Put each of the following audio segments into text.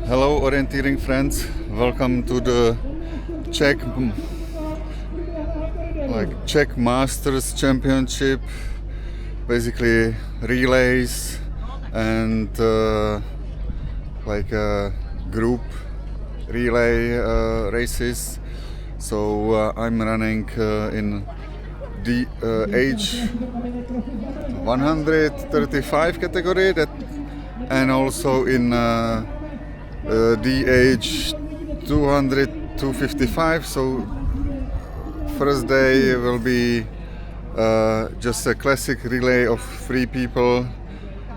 Hello orienteering friends, welcome to the Czech Masters Championship, basically relays and group relay races. So I'm running in the age 135 category and also in the age 255. So first day will be just a classic relay of 3 people,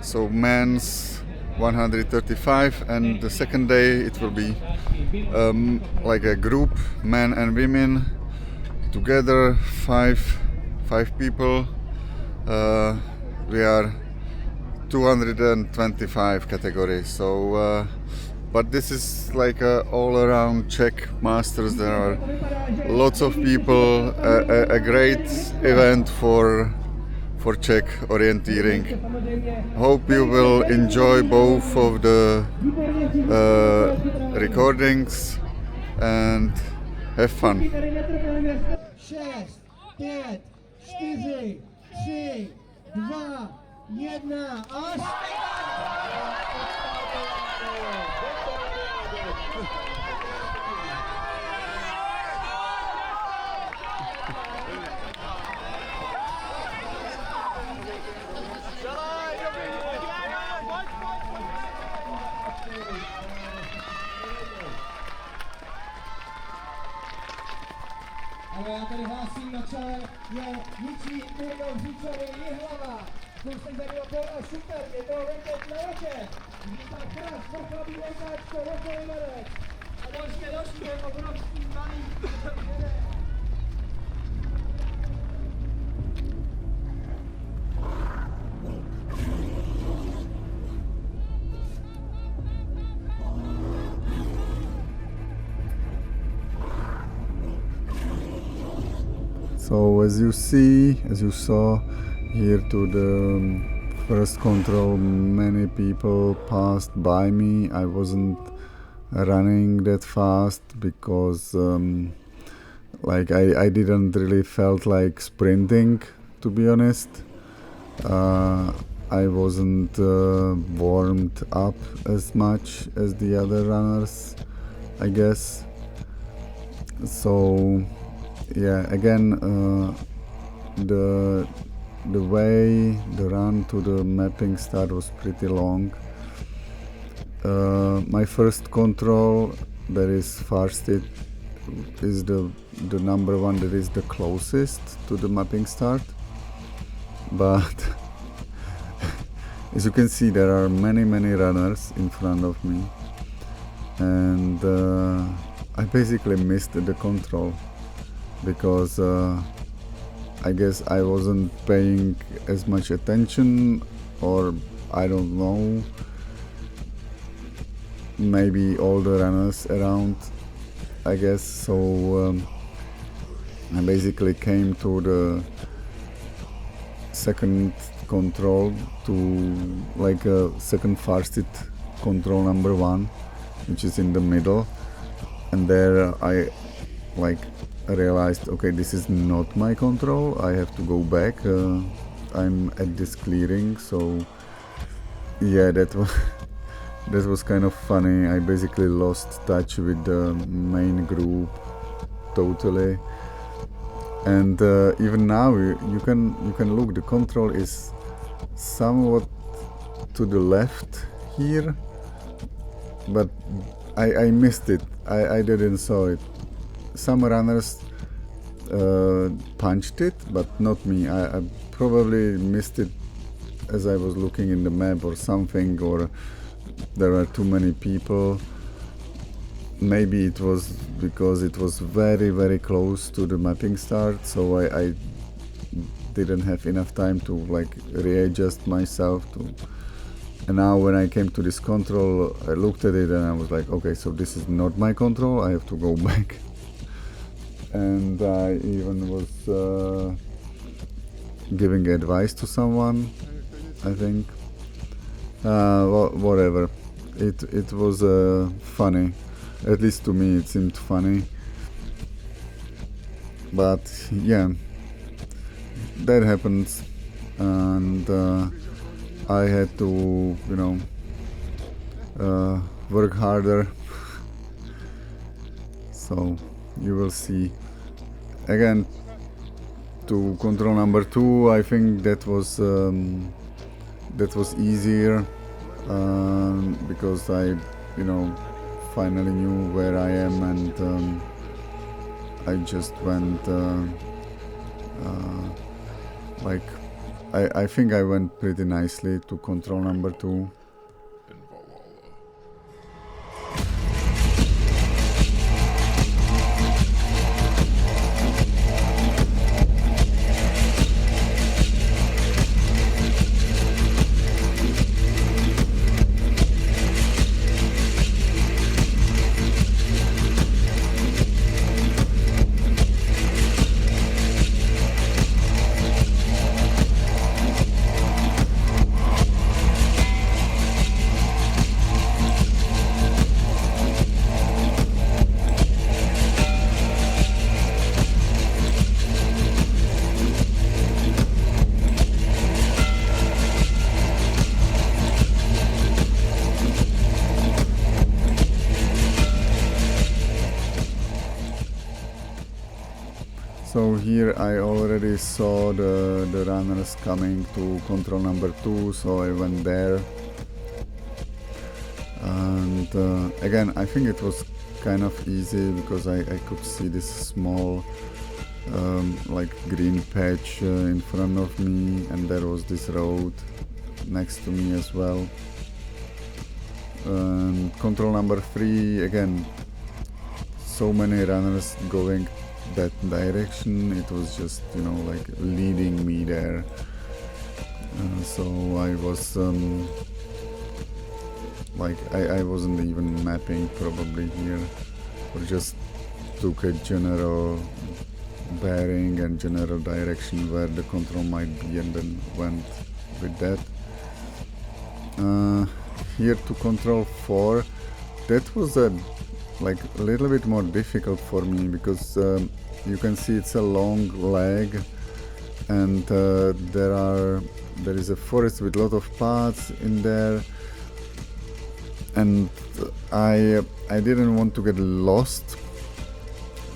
so men's 135, and the second day it will be like a group, men and women together, five people. We are 225 category. So but this is like a all around Czech Masters. There are lots of people, a great event for Czech orienteering. Hope you will enjoy both of the recordings and have fun. 6, 5, 4, 3, 2, 1 a ale já tady hlásím na čele, je ničí Turnou Říčovi Jihlava. Tu se zadělal a super, je to venket na roke. Vítá krás, pochlabí venkáčko, rokový ledek. A další je obrovský malý. So as you saw here to the first control, many people passed by me. I wasn't running that fast because I didn't really felt like sprinting, to be honest. I wasn't warmed up as much as the other runners, I guess. So yeah, again, the way the run to the mapping start was pretty long. My first control, that is fastest, is the number one that is the closest to the mapping start. But as you can see, there are many runners in front of me, and I basically missed the control because I guess I wasn't paying as much attention, or I don't know, maybe all the runners around, I guess. So I basically came to the second control, to like a second fastest control, number one, which is in the middle, and there I realized, okay, this is not my control, I have to go back. I'm at this clearing, so yeah, that was kind of funny. I basically lost touch with the main group totally, and even now you can look, the control is somewhat to the left here, but I missed it. I didn't saw it. Some runners punched it, but not me. I probably missed it as I was looking in the map or something, or there are too many people. Maybe it was because it was very close to the mapping start, so I didn't have enough time to like readjust myself to. And now when I came to this control, I looked at it and I was like, okay, so this is not my control, I have to go back. And I even was giving advice to someone, I think. Whatever. it was funny. At least to me, it seemed funny. But yeah, that happens, and I had to, work harder. So you will see. Again, to control number 2, I think that was easier, because I, finally knew where I am, and I just went like I think I went pretty nicely to control number 2. So here I already saw the runners coming to control number 2, so I went there. And again, I think it was kind of easy because I could see this small like green patch in front of me, and there was this road next to me as well. And control number 3, again, so many runners going that direction. It was just, like leading me there. So I was like I wasn't even mapping probably here, or just took a general bearing and general direction where the control might be, and then went with that. Here to control 4, that was a little bit more difficult for me, because you can see it's a long leg, and there is a forest with a lot of paths in there, and I didn't want to get lost,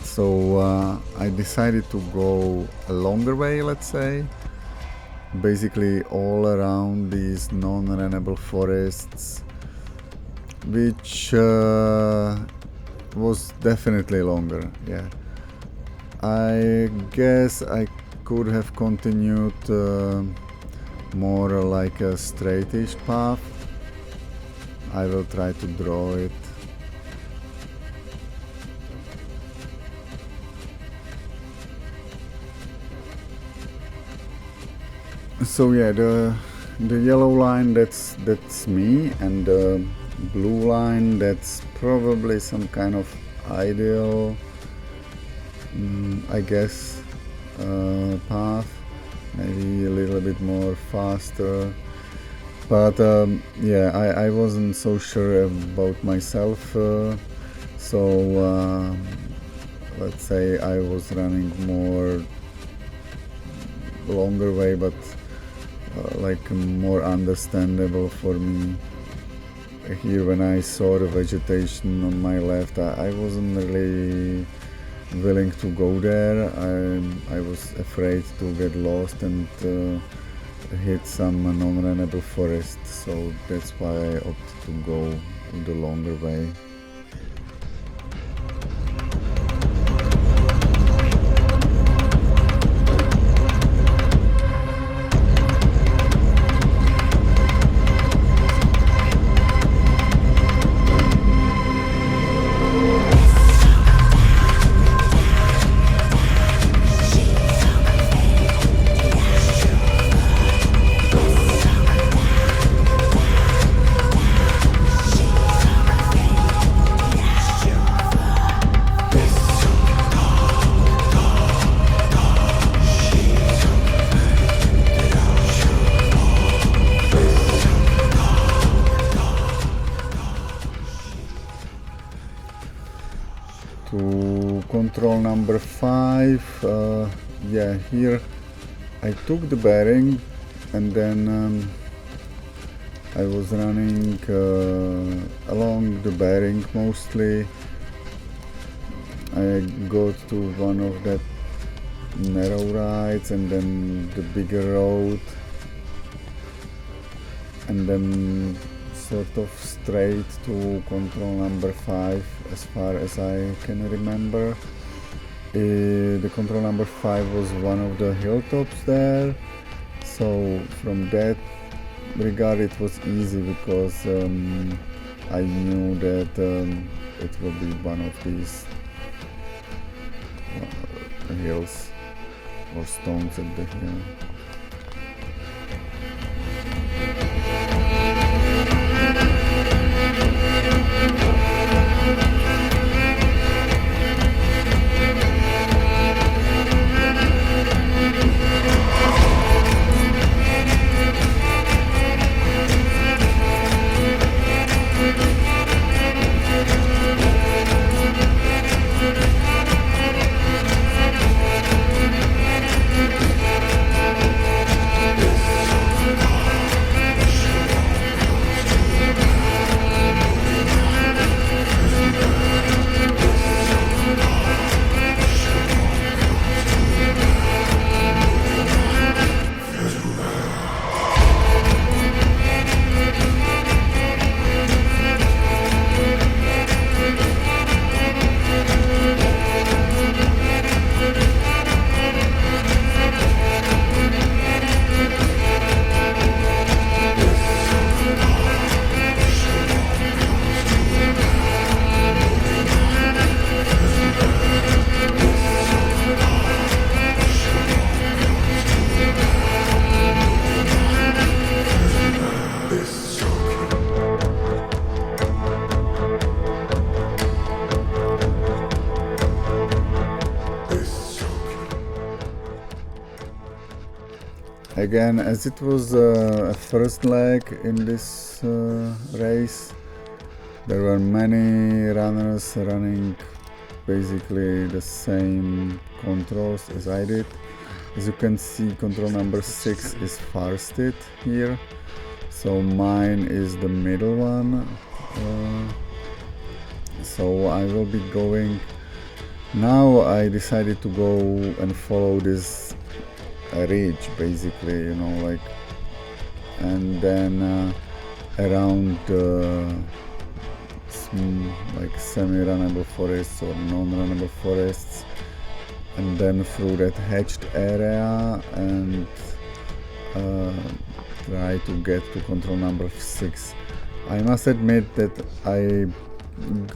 so I decided to go a longer way, let's say, basically all around these non-runnable forests, which was definitely longer. Yeah, I guess I could have continued more like a straightish path. I will try to draw it. So yeah, the yellow line, that's me, and the blue line, that's probably some kind of ideal, I guess, path, maybe a little bit more faster, but yeah, I wasn't so sure about myself, so let's say I was running more longer way, but like more understandable for me. Here, when I saw the vegetation on my left, I wasn't really willing to go there. I was afraid to get lost and hit some non-runnable forest, so that's why I opted to go the longer way. to control number 5. Yeah, here I took the bearing and then I was running along the bearing mostly. I got to one of that narrow rides and then the bigger road, and then sort of straight to control number 5 as far as I can remember. The control number 5 was one of the hilltops there, so from that regard it was easy because I knew that it will be one of these hills or stones at the hill. Again, as it was a first leg in this race, there were many runners running basically the same controls as I did. As you can see, control number 6 is farsted here, so mine is the middle one. So I will be going. Now I decided to go and follow this ridge, basically, you know, like, and then around like semi-runnable forests or non-runnable forests, and then through that hatched area and try to get to control number 6. I must admit that I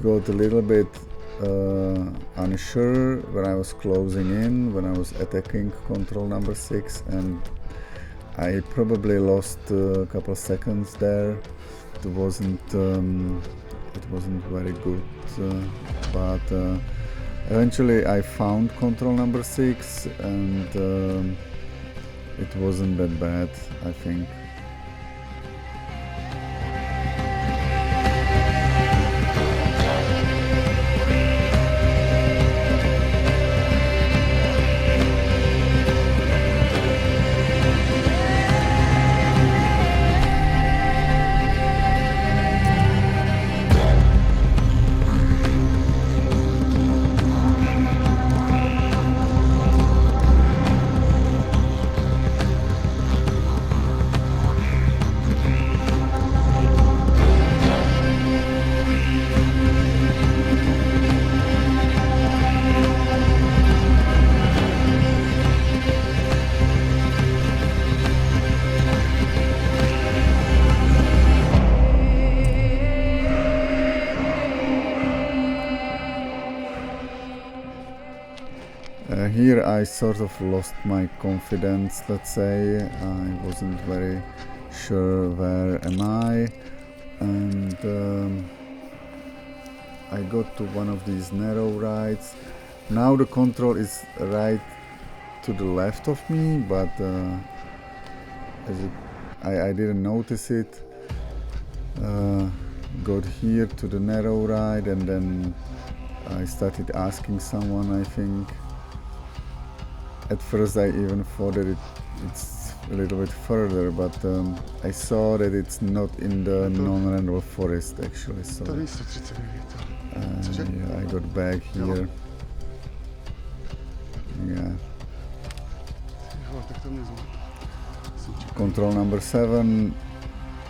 got a little bit unsure when I was closing in, when I was attacking control number 6, and I probably lost a couple of seconds there. It wasn't very good, but eventually I found control number 6 and it wasn't that bad, I think. Here I sort of lost my confidence, let's say. I wasn't very sure where am I, and I got to one of these narrow rides. Now the control is right to the left of me, but I didn't notice it. Got here to the narrow ride and then I started asking someone, I think. At first I even thought that it's a little bit further, but I saw that it's not in the non-rental forest actually, so To není 139. Cože? yeah, I got back here. Yeah. Jo, tak to mě zná. Control number 7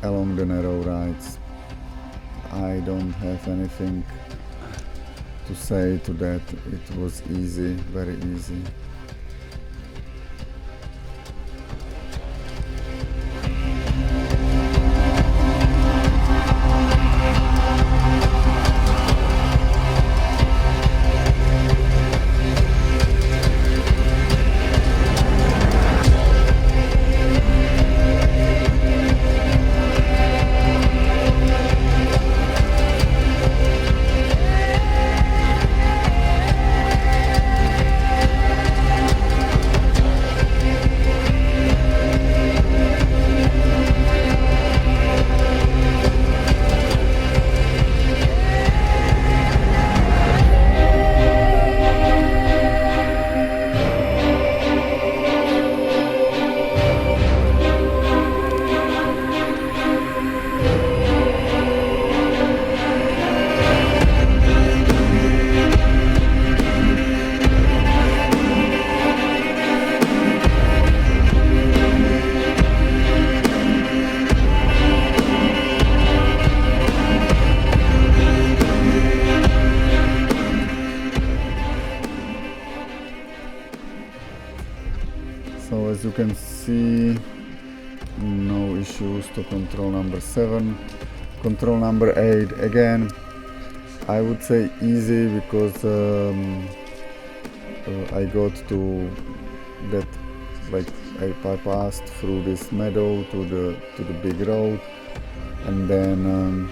along the narrow rides. I don't have anything to say to that. It was easy, very easy. So as you can see, no issues to control number 7. Control number 8, again, I would say easy because I got to that, like I passed through this meadow to the big road, and then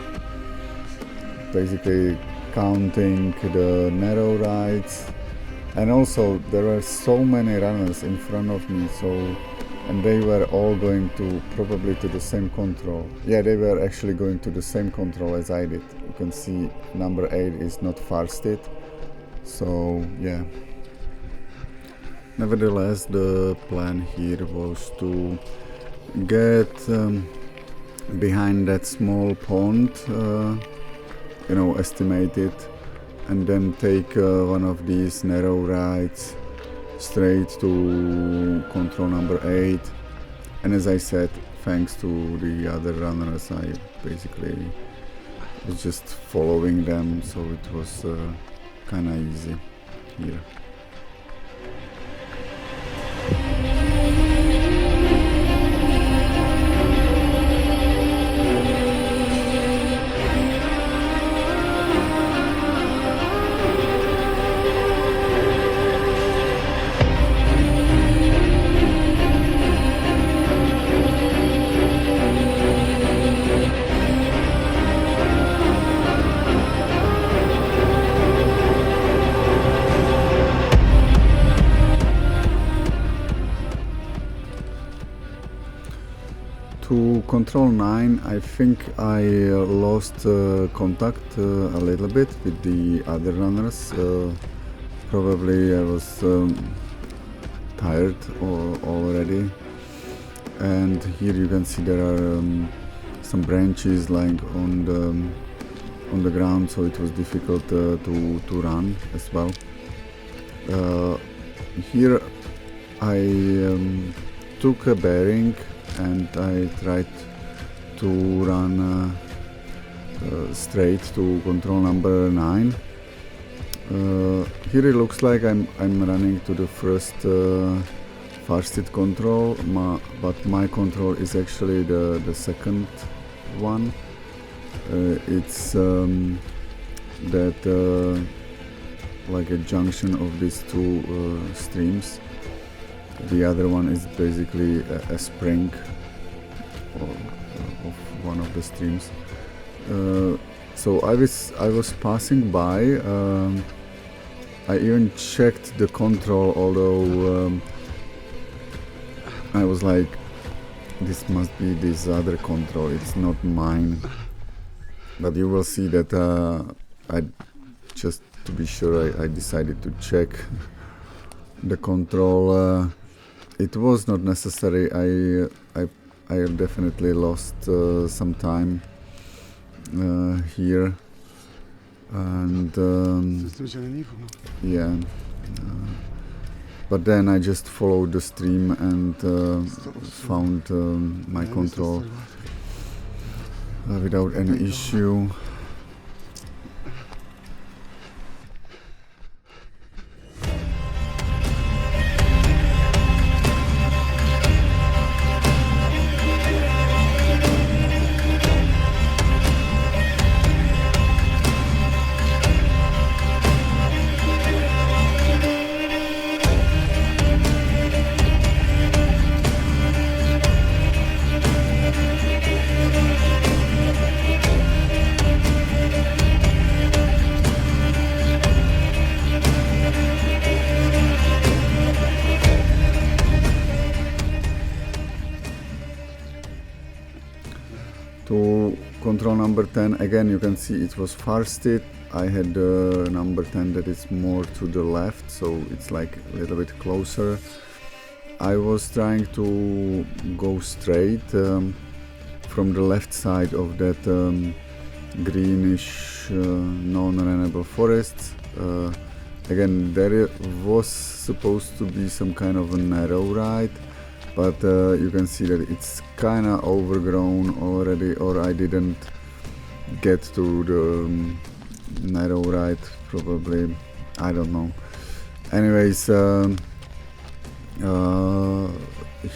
basically counting the narrow rides. And also there were so many runners in front of me, and they were all going to probably to the same control. Yeah, they were actually going to the same control as I did. You can see number 8 is not farsted, so yeah. Nevertheless, the plan here was to get behind that small pond, estimate it, and then take one of these narrow rides straight to control number 8. And as I said, thanks to the other runners, I basically was just following them, so it was kind of easy here. To control 9, I think I lost contact a little bit with the other runners. Probably I was tired already. And here you can see there are some branches lying on the ground, so it was difficult to run as well. Here I took a bearing and I tried to run straight to control number 9. Here it looks like I'm running to the first farsted control, but my control is actually the second one. It's that like a junction of these two streams. The other one is basically a spring of one of the streams. So I was passing by. I even checked the control, although I was like, this must be this other control, it's not mine. But you will see that I just to be sure, I decided to check the control. It was not necessary. I definitely lost some time here, and Myslím, že není ono. yeah. But then I just followed the stream and found my control without any issue. To control number 10, again you can see it was farsted. I had number 10 that is more to the left, so it's like a little bit closer. I was trying to go straight from the left side of that greenish non-runnable forest. Again, there was supposed to be some kind of a narrow ride, but you can see that it's kinda overgrown already, or I didn't get to the narrow ride, probably, I don't know. Anyways,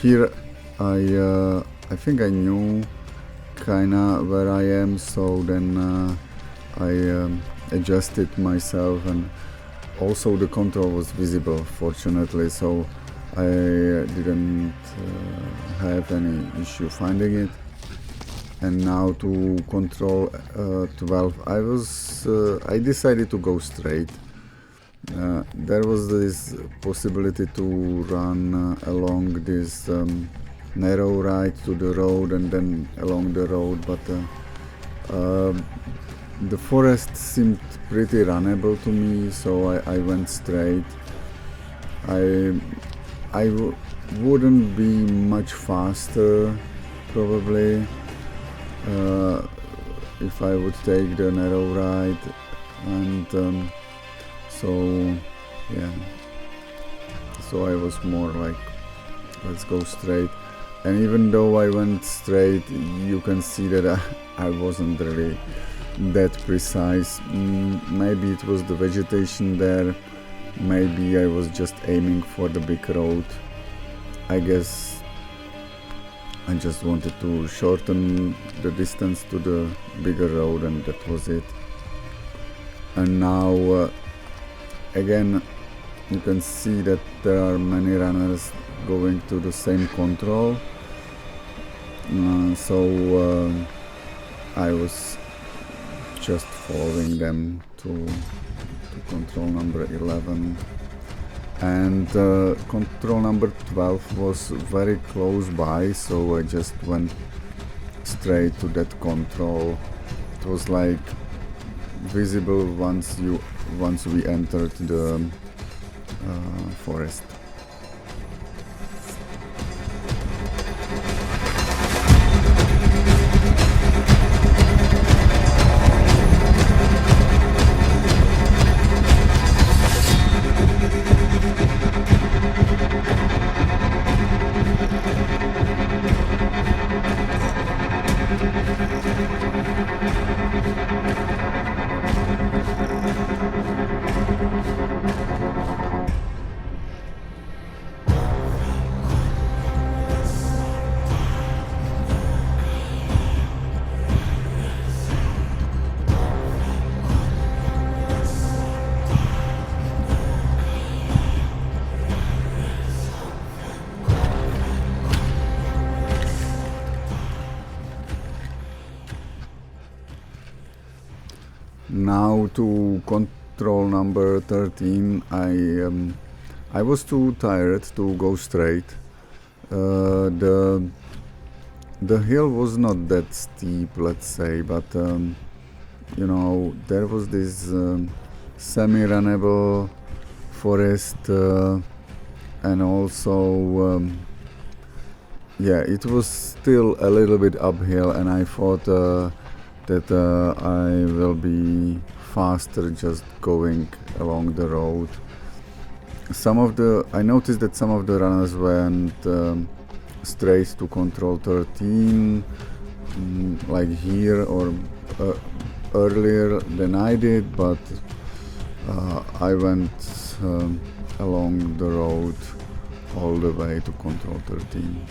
here I think I knew kinda where I am, so then I adjusted myself, and also the control was visible, fortunately, so I didn't have any issue finding it. And now to control 12, I decided to go straight. There was this possibility to run along this narrow ride to the road and then along the road, but the forest seemed pretty runnable to me, so I went straight. I wouldn't be much faster, probably, if I would take the narrow ride, and so yeah, so I was more like, let's go straight. And even though I went straight, you can see that I wasn't really that precise. Maybe it was the vegetation there, maybe I was just aiming for the big road. I guess I just wanted to shorten the distance to the bigger road, and that was it. And now again you can see that there are many runners going to the same control, so I was just following them to control number 11, and control number 12 was very close by, so I just went straight to that control. It was like visible once we entered the forest. Now to control number 13, I was too tired to go straight. The hill was not that steep, let's say, but you know, there was this semi-runnable forest, and also yeah, it was still a little bit uphill, and I thought that I will be faster just going along the road. I noticed that some of the runners went straight to control 13, like here, or earlier than I did, but I went along the road all the way to control 13.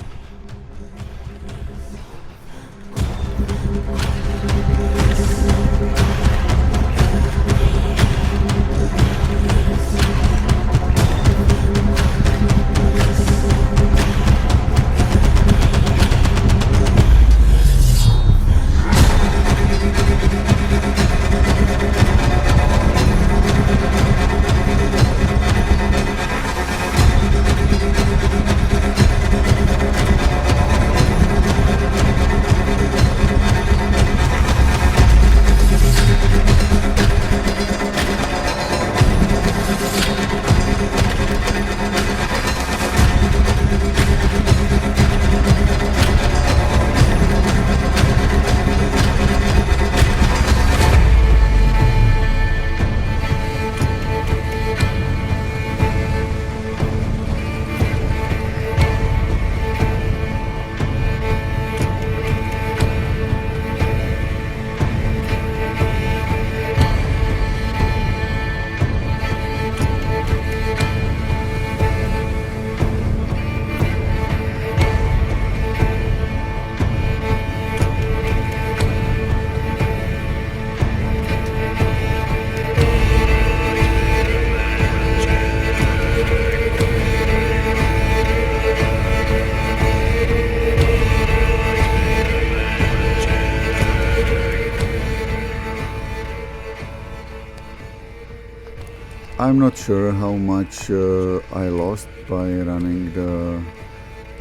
I'm not sure how much I lost by running the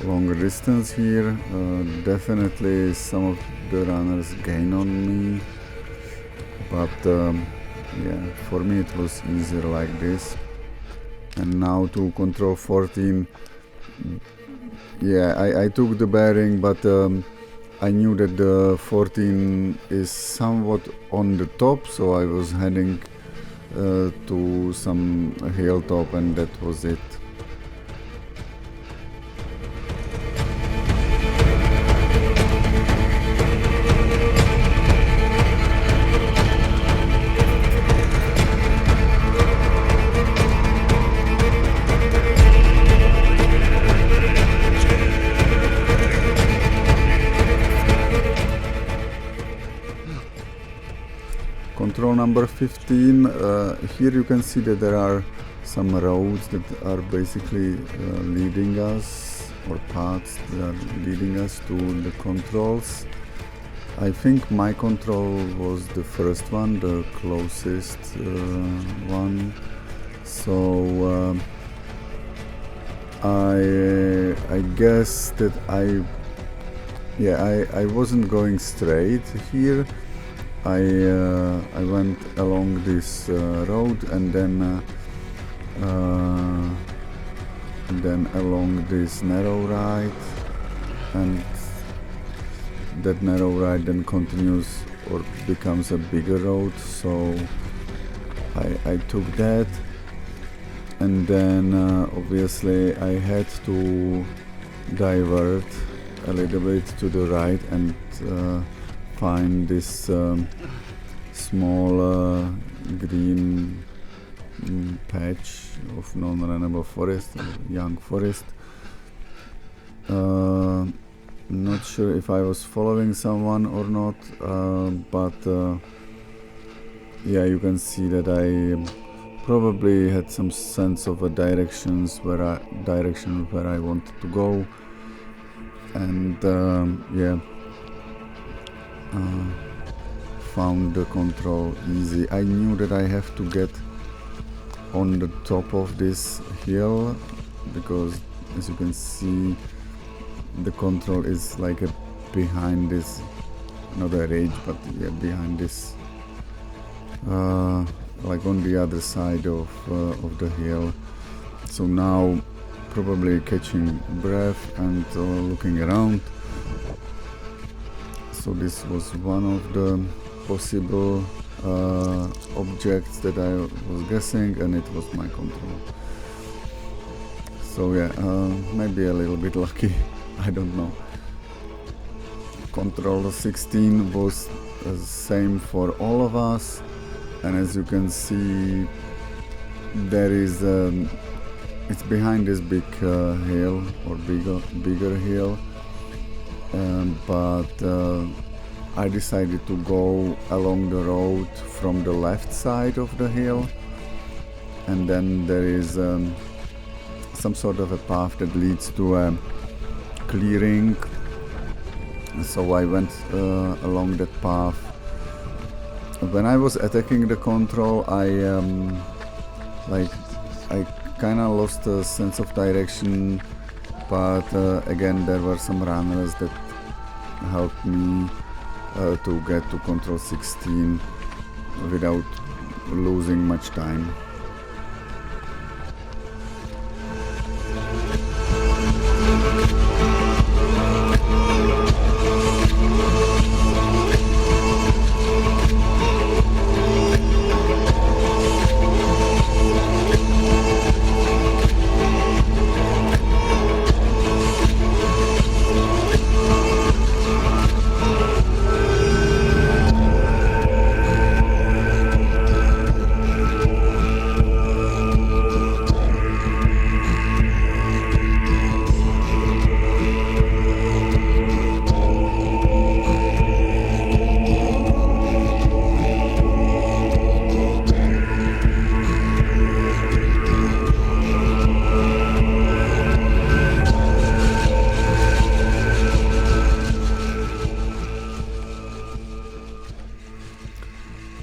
longer distance here. Definitely some of the runners gain on me, but yeah, for me it was easier like this. And now to control 14, yeah, I took the bearing, but I knew that the 14 is somewhat on the top, so I was heading to some hilltop, and that was it. Control number 15, here you can see that there are some roads that are basically leading us, or paths that are leading us to the controls. I think my control was the first one, the closest one, so I guess that I wasn't going straight here. I went along this road, and then along this narrow ride, and that narrow ride then continues or becomes a bigger road, so I took that, and then obviously I had to divert a little bit to the right and find this small green patch of non-runnable forest, young forest. Not sure if I was following someone or not, but yeah, you can see that I probably had some sense of a direction where I wanted to go, and yeah, found the control easy. I knew that I have to get on the top of this hill, because as you can see, the control is like behind this, not a ridge, but yeah, behind this like on the other side of the hill. So now probably catching breath and looking around. So this was one of the possible objects that I was guessing, and it was my control. So yeah, maybe a little bit lucky, I don't know. Control 16 was the same for all of us, and as you can see, there is it's behind this big hill, or bigger hill, but I decided to go along the road from the left side of the hill, and then there is some sort of a path that leads to a clearing. So I went along that path. When I was attacking the control, I kind of lost a sense of direction, but again there were some runners that helped me to get to control 16 without losing much time.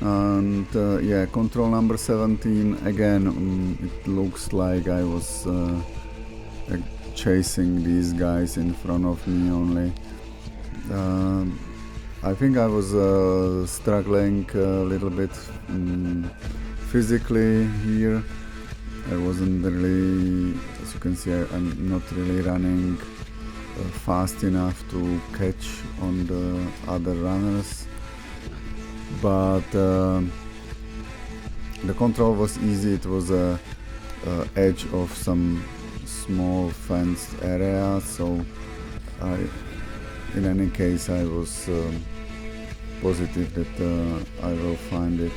And yeah, control number 17, again, it looks like I was chasing these guys in front of me only. I think I was struggling a little bit physically here. I wasn't really, as you can see, I'm not really running fast enough to catch on the other runners. But the control was easy. It was a edge of some small fenced area, so in any case I was positive that I will find it.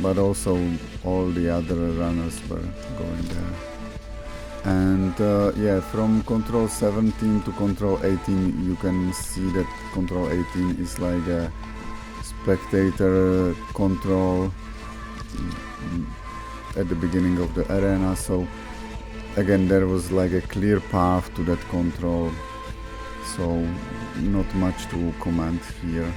But also all the other runners were going there. And yeah, from control 17 to control 18 you can see that control 18 is like a spectator control at the beginning of the arena. So again, there was like a clear path to that control, so not much to comment here.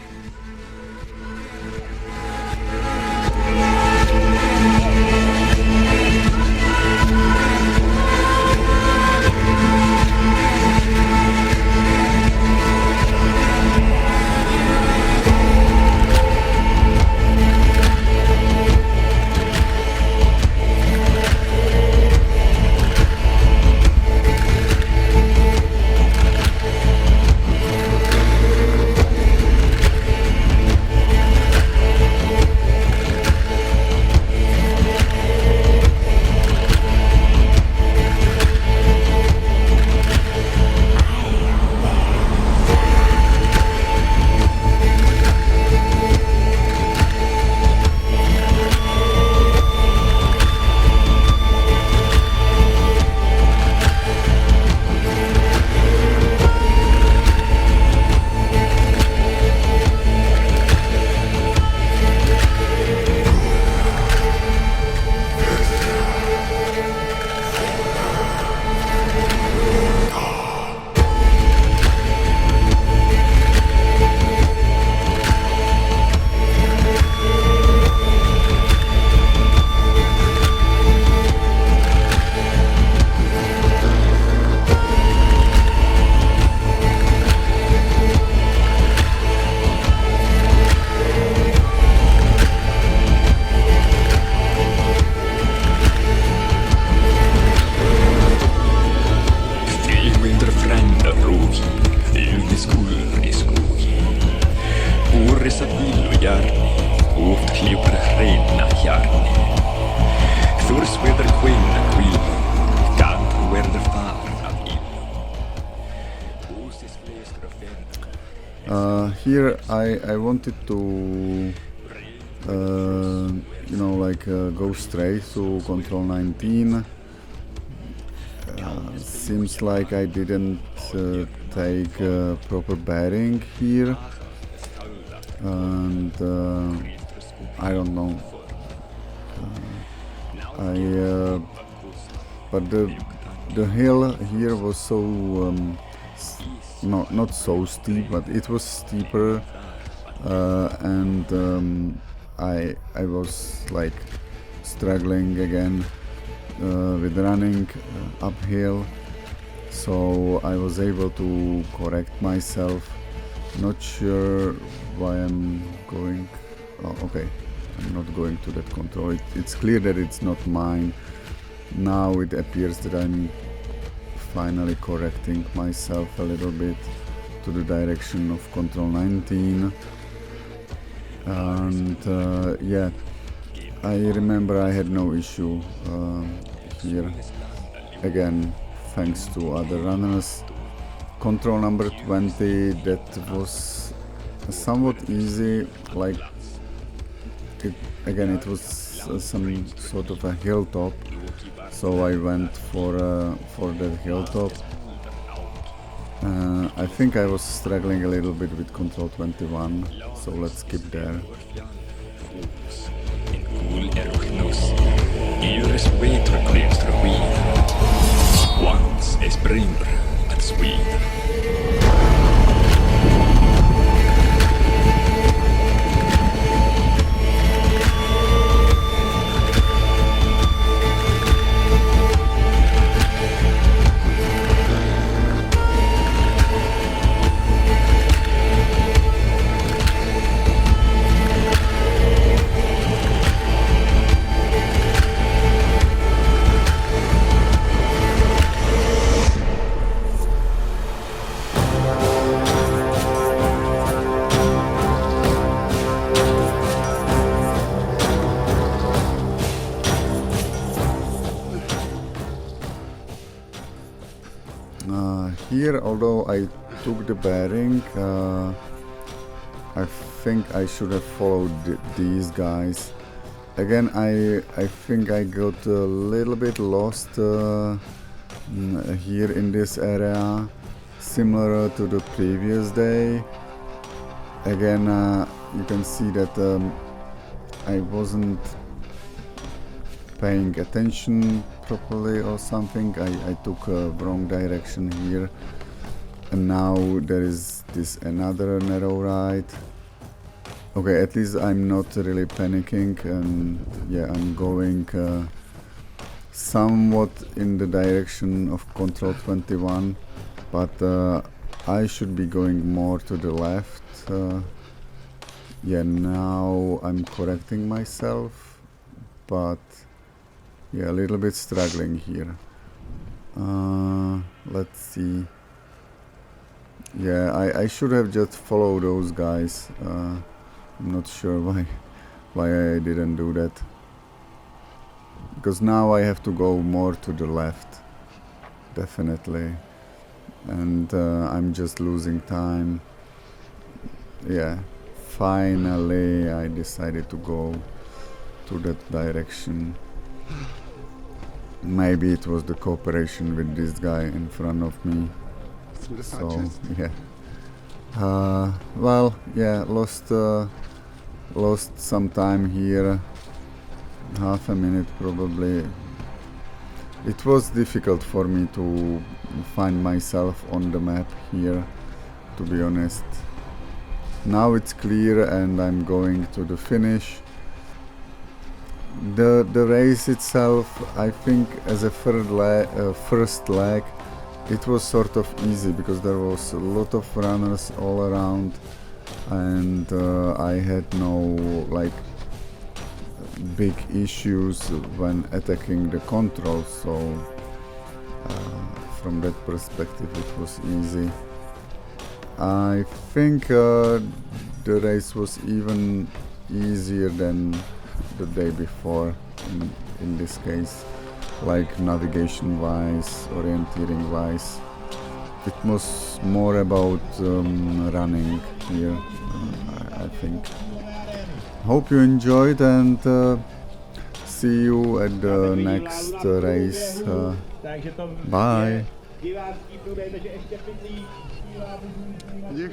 Hyperhreina hjarni. Þurs viður kvinna kvílu, gand verður farin af illu. Húsis flestra ferða. Here I wanted to you know, like go straight to control 19. Seems like I didn't take proper bearing here, and I don't know. But the hill here was so not so steep, but it was steeper, and I was like struggling again with running uphill, so I was able to correct myself. Not sure why I'm going. Oh, okay, I'm not going to that control. It's clear that it's not mine. Now it appears that I'm finally correcting myself a little bit to the direction of control 19. And yeah, I remember I had no issue here, again thanks to other runners. Control number 20, that was somewhat easy, like it was some sort of a hilltop, so I went for that hilltop. I think I was struggling a little bit with control 21, so let's skip there. Once a springer at Sweden. Here, although I took the bearing, I think I should have followed these guys. Again, I think I got a little bit lost here in this area, similar to the previous day. Again, you can see that I wasn't paying attention properly or something. I took a wrong direction here, and now there is this another narrow right. Okay, at least I'm not really panicking, and yeah, I'm going somewhat in the direction of control 21, but I should be going more to the left. Yeah, now I'm correcting myself, but yeah, a little bit struggling here. Let's see. Yeah, I should have just followed those guys. I'm not sure why I didn't do that. Because now I have to go more to the left, definitely. And I'm just losing time. Yeah, finally I decided to go to that direction. Maybe it was the cooperation with this guy in front of me. So yeah. Well, yeah, lost some time here. Half a minute probably. It was difficult for me to find myself on the map here, to be honest. Now it's clear and I'm going to the finish. The race itself, I think as a first leg, it was sort of easy because there was a lot of runners all around, and I had no like big issues when attacking the controls, so from that perspective it was easy. I think the race was even easier than the day before in this case, like navigation wise, orienteering wise. It was more about running here, I think. Hope you enjoyed, and see you at the next race. Bye. Dík.